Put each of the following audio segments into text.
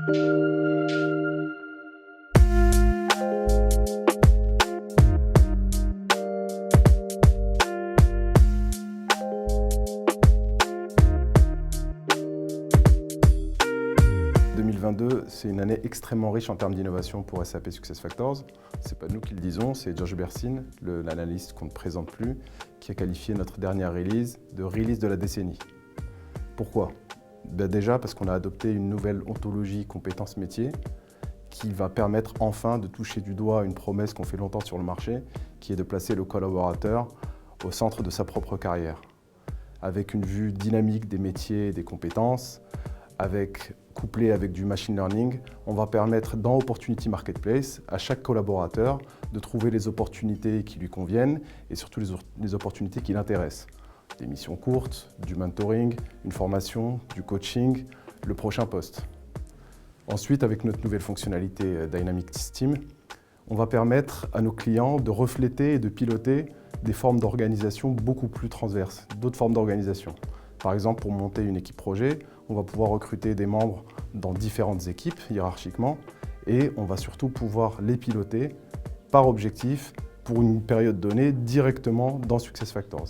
« 2022, c'est une année extrêmement riche en termes d'innovation pour SAP SuccessFactors. Ce n'est pas nous qui le disons, c'est Josh Bersin, l'analyste qu'on ne présente plus, qui a qualifié notre dernière release de la décennie. Pourquoi? Déjà parce qu'on a adopté une nouvelle ontologie compétences métiers qui va permettre enfin de toucher du doigt une promesse qu'on fait longtemps sur le marché, qui est de placer le collaborateur au centre de sa propre carrière. Avec une vue dynamique des métiers et des compétences, couplé avec du machine learning, on va permettre dans Opportunity Marketplace à chaque collaborateur de trouver les opportunités qui lui conviennent et surtout les opportunités qui l'intéressent. Des missions courtes, du mentoring, une formation, du coaching, le prochain poste. Ensuite, avec notre nouvelle fonctionnalité Dynamic Team, on va permettre à nos clients de refléter et de piloter des formes d'organisation beaucoup plus transverses, d'autres formes d'organisation. Par exemple, pour monter une équipe projet, on va pouvoir recruter des membres dans différentes équipes hiérarchiquement et on va surtout pouvoir les piloter par objectif pour une période donnée directement dans SuccessFactors.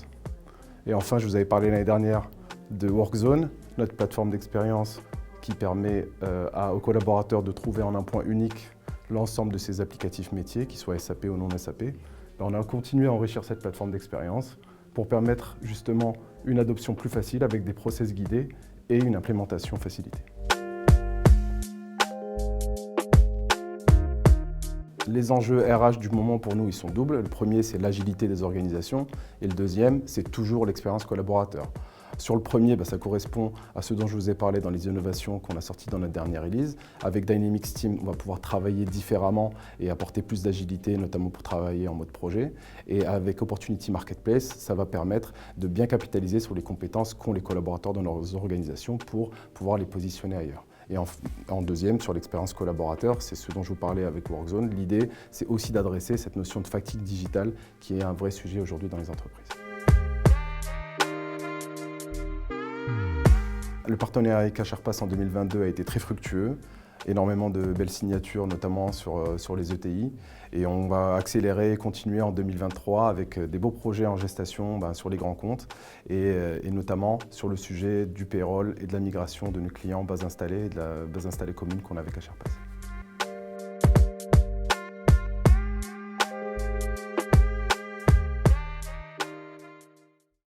Et enfin, je vous avais parlé l'année dernière de WorkZone, notre plateforme d'expérience qui permet aux collaborateurs de trouver en un point unique l'ensemble de ces applicatifs métiers, qu'ils soient SAP ou non SAP. On a continué à enrichir cette plateforme d'expérience pour permettre justement une adoption plus facile avec des process guidés et une implémentation facilitée. Les enjeux RH du moment pour nous, ils sont doubles. Le premier, c'est l'agilité des organisations et le deuxième, c'est toujours l'expérience collaborateur. Sur le premier, ça correspond à ce dont je vous ai parlé dans les innovations qu'on a sorties dans notre dernière release. Avec Dynamic Team, on va pouvoir travailler différemment et apporter plus d'agilité, notamment pour travailler en mode projet. Et avec Opportunity Marketplace, ça va permettre de bien capitaliser sur les compétences qu'ont les collaborateurs dans leurs organisations pour pouvoir les positionner ailleurs. Et en deuxième, sur l'expérience collaborateur, c'est ce dont je vous parlais avec WorkZone. L'idée, c'est aussi d'adresser cette notion de fatigue digitale qui est un vrai sujet aujourd'hui dans les entreprises. Le partenariat avec HRPass en 2022 a été très fructueux, énormément de belles signatures, notamment sur les ETI. Et on va accélérer et continuer en 2023 avec des beaux projets en gestation sur les grands comptes et notamment sur le sujet du payroll et de la migration de nos clients base installée et de la base installée commune qu'on a avec HRPass.